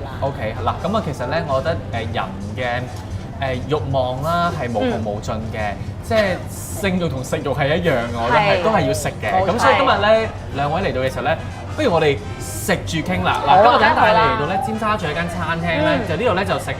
啦。OK，嗱咁啊，其實咧，我覺得人嘅慾望啦係無窮無盡嘅，即係性慾同食慾係一樣嘅，我覺得係都係要食嘅。咁所以今日咧兩位嚟到嘅時候咧，不如我哋食住傾啦。嗱，今日咧帶你嚟到咧尖沙咀一間餐廳咧，就呢度咧就食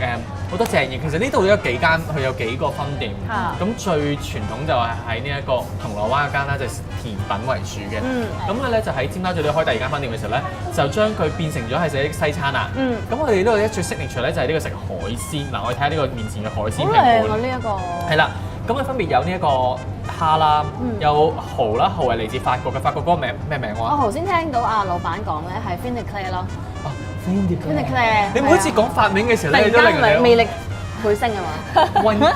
好多正嘢。其實呢度有幾間，佢有幾個分店。咁最傳統就係喺呢一個銅鑼灣嗰間啦，就甜品為主嘅。咁佢咧就喺尖沙咀呢開第二間分店嘅時候咧，就將佢變成咗係食西餐啦。咁我哋呢度咧最 signature 咧就係呢個食海鮮。嗱，我哋睇下呢個面前嘅海鮮拼盤。好靚啊！呢一個係啦，咁佢分別有呢一個蝦啦，有蠔啦，蠔係嚟自法國嘅，法國嗰個名咩名話？我頭先聽到阿老闆講咧係 fin de clair 咯，fin de clair。你每一次講法名嘅時候咧，突然間魅力倍升啊嘛！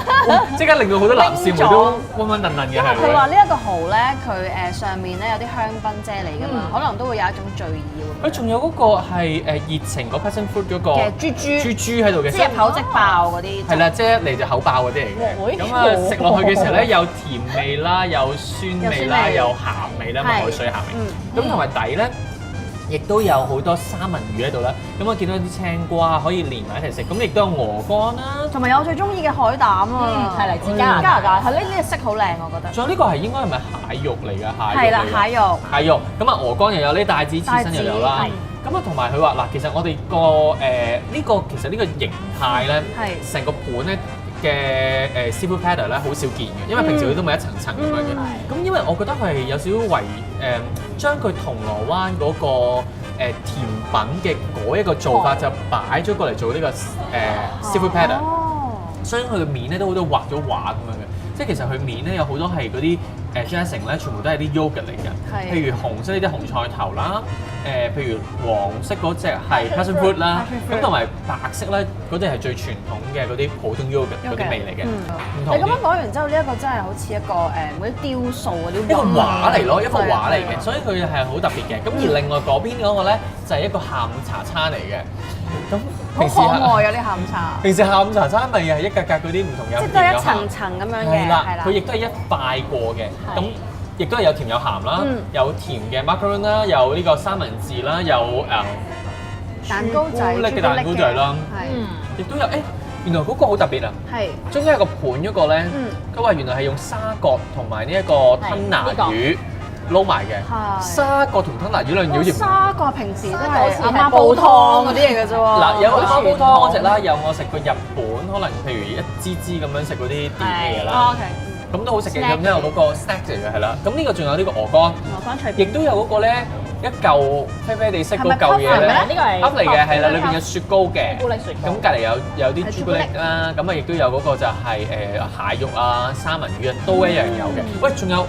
即刻令到好多男士們都溫溫頓頓嘅。因為佢話呢一個蠔咧，佢上面咧有啲香檳啫喱㗎嘛，可能都會有一種醉意喎。佢仲有嗰個係熱情嗰 passion fruit 嗰個嘅豬喺度嘅，即係口即爆嗰啲。係啦，即係一嚟就口爆嗰啲嚟嘅。咁啊食落去嘅時候咧，有甜味啦，有酸味啦，有鹹味啦，海水鹹味。咁同埋底咧，亦都有好多三文魚喺度啦。咁我見到啲青瓜可以連埋一齊食，咁亦都有鵝肝啦，同埋有我最中意嘅海膽啊，係嚟自加拿大，係呢隻色好靚，我覺得。仲有呢個係應該係咪蟹肉嚟㗎？係啦，蟹肉。蟹肉，咁啊鵝肝又有呢，帶子刺身又有啦。咁啊同埋佢話嗱，其實我哋個呢個其實呢個形態咧，成個盤咧嘅seafood platter 咧好少見嘅，因為平時佢都咪一層層咁樣嘅。咁因為我覺得佢係有少少為將佢銅鑼灣嗰個甜品嘅嗰一個做法就擺咗過嚟做呢個seafood platter，所以佢嘅面咧都好多畫咗畫咁樣嘅。即係其實佢面咧有好多係嗰啲dressing 咧，全部都係啲 yogurt 嚟嘅。譬如紅色呢啲紅菜頭啦，譬如黃色嗰隻係 passion fruit 啦，咁同埋白色咧嗰啲係最傳統嘅嗰啲普通 yogurt 嗰啲味嚟嘅。你咁樣講完之後，呢一個真係好似一個嗰啲雕塑嗰啲一個畫嚟咯，一幅畫嚟嘅，所以佢係好特別嘅。咁而另外嗰邊嗰個咧就係一個下午茶餐嚟嘅。咁平時好可愛啊！啲下午茶。平時下午茶餐咪係一格格嗰啲唔同有。即係都係一層層咁樣嘅。係啦，佢亦都係一塊過嘅。咁亦都係有甜有鹹啦，有甜嘅 macaron 啦，有呢個三文治啦，有蛋糕仔嘅蛋糕仔啦。亦都有原來嗰個好特別啊！係中間有個盤嗰個咧，佢話原來係用沙葛同埋呢一個吞拿魚撈埋嘅。沙葛同吞拿魚兩樣好似沙葛平時都係阿媽煲湯嗰啲嚟嘅啫喎。嗱，有阿媽煲湯嗰隻啦，有我食過日本，可能譬如一支支咁樣食嗰啲甜嘅嘢啦。咁都好食嘅，咁之後嗰個 snack 嚟嘅係啦。咁呢個仲有呢個鵝肝脆片，亦都有嗰個咧一嚿啡啡地色嗰嚿嘢咧，呢個係盒嚟嘅，係啦，裏邊有雪糕嘅。朱古力雪糕。咁隔離有啲朱古力啦，咁啊亦都有嗰個就係蟹肉啊、三文魚啊，都一樣有嘅。喂，仲有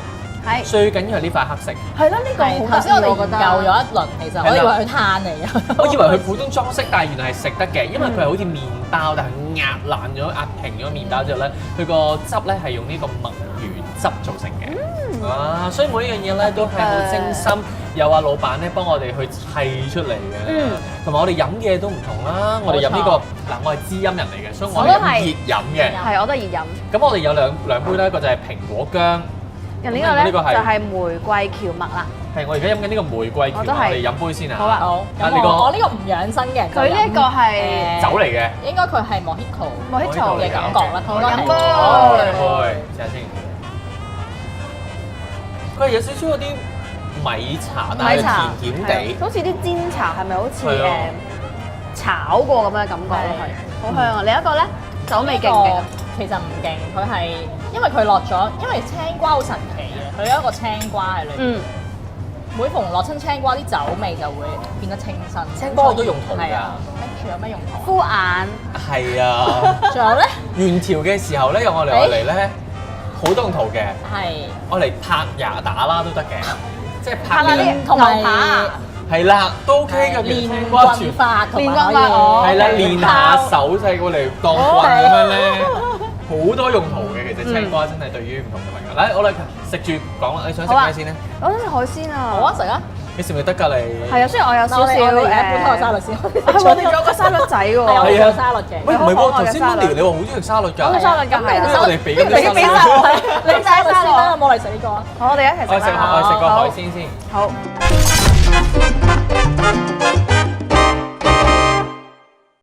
最緊要係呢塊黑色。係啦，呢個頭先我哋研究咗一輪，其實我以為佢攤嚟嘅。我以為佢普通裝飾，但係原來係食得嘅，因為佢係好似麵包，但係壓爛咗、壓平咗麵包之後咧，佢個汁咧係用呢個墨魚汁做成嘅。哇！所以每一樣嘢咧都係好精心，有老闆咧幫我哋去砌出嚟嘅。同埋我哋飲嘅都唔同啦。我哋飲呢個嗱，我係知音人嚟嘅，所以我係飲熱飲嘅。係，我都係熱飲。咁我哋有兩杯啦，一個就係蘋果薑。呢個就係玫瑰蕎麥啦。係，我而家飲緊呢個玫瑰蕎麥，我哋飲杯先啊。好啊，好。我呢個唔養生嘅，佢呢一個係酒嚟嘅。應該佢係 Mojito 嘅感覺啦。好，飲杯。試下先。佢係有少少嗰啲米茶，但係甜甜地，好似啲煎茶，係咪好似炒過咁嘅感覺咯？係。好香啊！另一個咧，酒味勁唔勁？其實唔勁，佢係因為佢落咗，因為青瓜好神奇嘅，佢有一個青瓜喺裏邊。每逢落親青瓜，啲酒味就會變得清新。青瓜好多用途㗎。跟住有咩用途？敷眼。係啊。仲有咧？原調嘅時候咧，用我嚟咧，好多用途嘅。係。我嚟拍牙打啦都得嘅，即係拍啲同埋扒。係啦，都 OK 嘅。練棍法同埋可以。係啦，練下手勢過嚟當棍咁樣咧。好多用途嘅，其實青瓜真係對於唔同嘅朋友。嚟，我哋食住講啦，你想食咩先咧？我想食海鮮啊！好啊，食啊！你食咪得㗎你？係啊，雖然我有少少本土嘅沙律先。係我哋仲有個沙律仔喎。係啊，有沙律嘅。喂，唔係喎，頭先 Mandy 你話好中意食沙律㗎。我食沙律㗎，係啊。我哋俾緊啲沙律。你帶沙律啦，我冇嚟食呢個啊。好，我哋一齊食。我食個海鮮先。好。